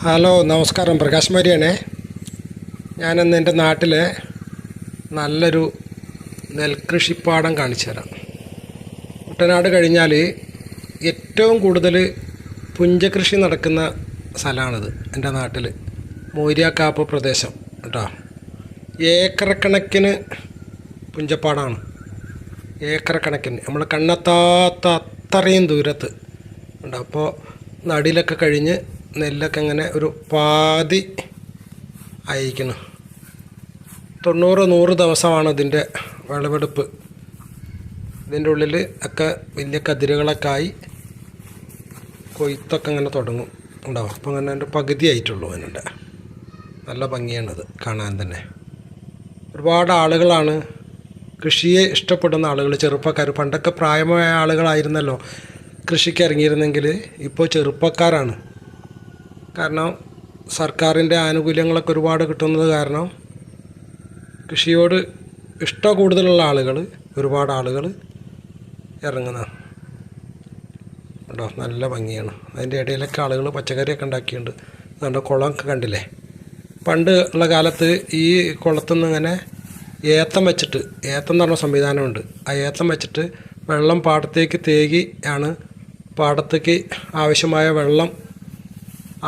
Hello നമസ്കാരം, പ്രകാശ് മാരിയാണേ. ഞാനിന്ന് എൻ്റെ നാട്ടിലെ നല്ലൊരു നെൽകൃഷിപ്പാടം കാണിച്ചു തരാം. കുട്ടനാട് കഴിഞ്ഞാൽ ഏറ്റവും കൂടുതൽ പുഞ്ചകൃഷി നടക്കുന്ന സ്ഥലമാണിത്. എൻ്റെ നാട്ടിൽ മൂര്യാക്കാപ്പ് പ്രദേശം കേട്ടോ. ഏക്കറക്കണക്കിന് പുഞ്ചപ്പാടാണ്, ഏക്കറക്കണക്കിന് നമ്മൾ കണ്ണെത്താത്ത അത്രയും ദൂരത്ത് ഉണ്ട്. അപ്പോൾ നടിയിലൊക്കെ കഴിഞ്ഞ് നെല്ലൊക്കെ ഇങ്ങനെ ഒരു പാതി അയക്കണം. 90-100 ദിവസമാണ് ഇതിൻ്റെ വിളവെടുപ്പ്. ഇതിൻ്റെ ഉള്ളിൽ ഒക്കെ വലിയ കതിരുകളൊക്കെ ആയി കൊയ്ത്തൊക്കെ ഇങ്ങനെ തുടങ്ങും ഉണ്ടാവും. അപ്പോൾ അങ്ങനെ എൻ്റെ പകുതി ആയിട്ടുള്ളൂ. അതിനുണ്ട് നല്ല ഭംഗിയാണത് കാണാൻ തന്നെ. ഒരുപാട് ആളുകളാണ് കൃഷിയെ ഇഷ്ടപ്പെടുന്ന ആളുകൾ, ചെറുപ്പക്കാർ. പണ്ടൊക്കെ പ്രായമായ ആളുകളായിരുന്നല്ലോ കൃഷിക്ക് ഇറങ്ങിയിരുന്നെങ്കിൽ, ഇപ്പോൾ ചെറുപ്പക്കാരാണ്. കാരണം സർക്കാരിൻ്റെ ആനുകൂല്യങ്ങളൊക്കെ ഒരുപാട് കിട്ടുന്നത് കാരണം കൃഷിയോട് ഇഷ്ടം കൂടുതലുള്ള ആളുകൾ, ഒരുപാട് ആളുകൾ ഇറങ്ങുന്നതാണ് കേട്ടോ. നല്ല ഭംഗിയാണ്. അതിൻ്റെ ഇടയിലൊക്കെ ആളുകൾ പച്ചക്കറിയൊക്കെ ഉണ്ടാക്കിയിട്ടുണ്ട്. അതുകൊണ്ട് കുളമൊക്കെ കണ്ടില്ലേ. പണ്ട് ഉള്ള കാലത്ത് ഈ കുളത്തുനിന്ന് ഇങ്ങനെ ഏത്തം വെച്ചിട്ട്, ഏത്തം എന്ന് പറഞ്ഞ സംവിധാനമുണ്ട്. ആ ഏത്തം വെച്ചിട്ട് വെള്ളം പാടത്തേക്ക് തേകി ആണ് പാടത്തേക്ക് ആവശ്യമായ വെള്ളം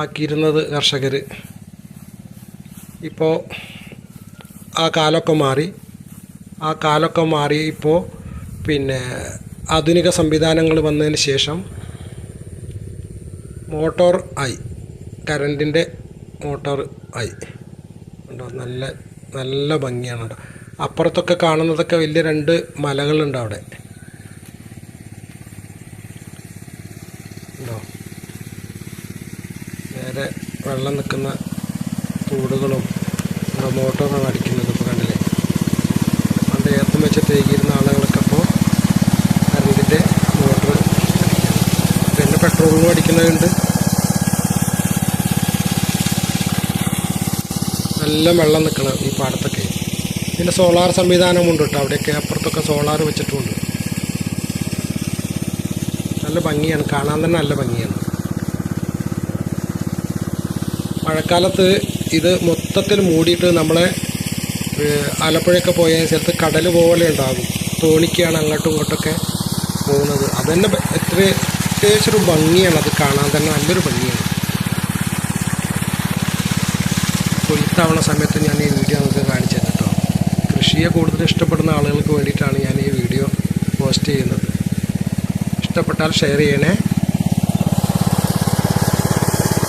ആക്കിയിരുന്നത് കർഷകർ. ഇപ്പോൾ ആ കാലമൊക്കെ മാറി. ഇപ്പോൾ പിന്നെ ആധുനിക സംവിധാനങ്ങൾ വന്നതിന് ശേഷം മോട്ടോർ ആയി, കറണ്ടിൻ്റെ മോട്ടോർ ആയി ഉണ്ടോ. നല്ല നല്ല ഭംഗിയാണ് കേട്ടോ. അപ്പുറത്തൊക്കെ കാണുന്നതൊക്കെ വലിയ 2 മലകളുണ്ട് അവിടെ ഉണ്ടോ. നേരെ വെള്ളം നിൽക്കുന്ന തോടുകളും മോട്ടോറാണ് അടിക്കുന്നത്. ഇപ്പോൾ കണ്ടില്ലേ. പണ്ട് ഏത്തം വെച്ച് തേകിയിരുന്ന ആളുകളൊക്കെ ഇപ്പോൾ കറണ്ടിൻ്റെ മോട്ടർ അടിക്കുകയാണ്. പിന്നെ പെട്രോളിനും അടിക്കുന്നതുണ്ട്. നല്ല വെള്ളം നിൽക്കണം ഈ പാടത്തൊക്കെ. പിന്നെ സോളാർ സംവിധാനമുണ്ട് കേട്ടോ. അവിടെയൊക്കെ അപ്പുറത്തൊക്കെ സോളാർ വെച്ചിട്ടുമുണ്ട്. നല്ല ഭംഗിയാണ് കാണാൻ തന്നെ, നല്ല ഭംഗിയാണ്. മഴക്കാലത്ത് ഇത് മൊത്തത്തിൽ മൂടിയിട്ട് നമ്മളെ ആലപ്പുഴയൊക്കെ പോയ സ്ഥലത്ത് കടൽ പോലെ ഉണ്ടാകും. തോണിക്കാണ് അങ്ങോട്ടും ഇങ്ങോട്ടൊക്കെ പോകുന്നത്. അതുതന്നെ പ്രത്യേകിച്ചൊരു ഭംഗിയാണ്. അത് കാണാൻ തന്നെ നല്ലൊരു ഭംഗിയാണ്. കൊയ്ത്താവണ സമയത്ത് ഞാൻ ഈ വീഡിയോ നിങ്ങൾക്ക് കാണിച്ചു തരാം കേട്ടോ. കൃഷിയെ കൂടുതൽ ഇഷ്ടപ്പെടുന്ന ആളുകൾക്ക് വേണ്ടിയിട്ടാണ് ഞാൻ ഈ വീഡിയോ പോസ്റ്റ് ചെയ്യുന്നത്. ഇഷ്ടപ്പെട്ടാൽ ഷെയർ ചെയ്യണേ.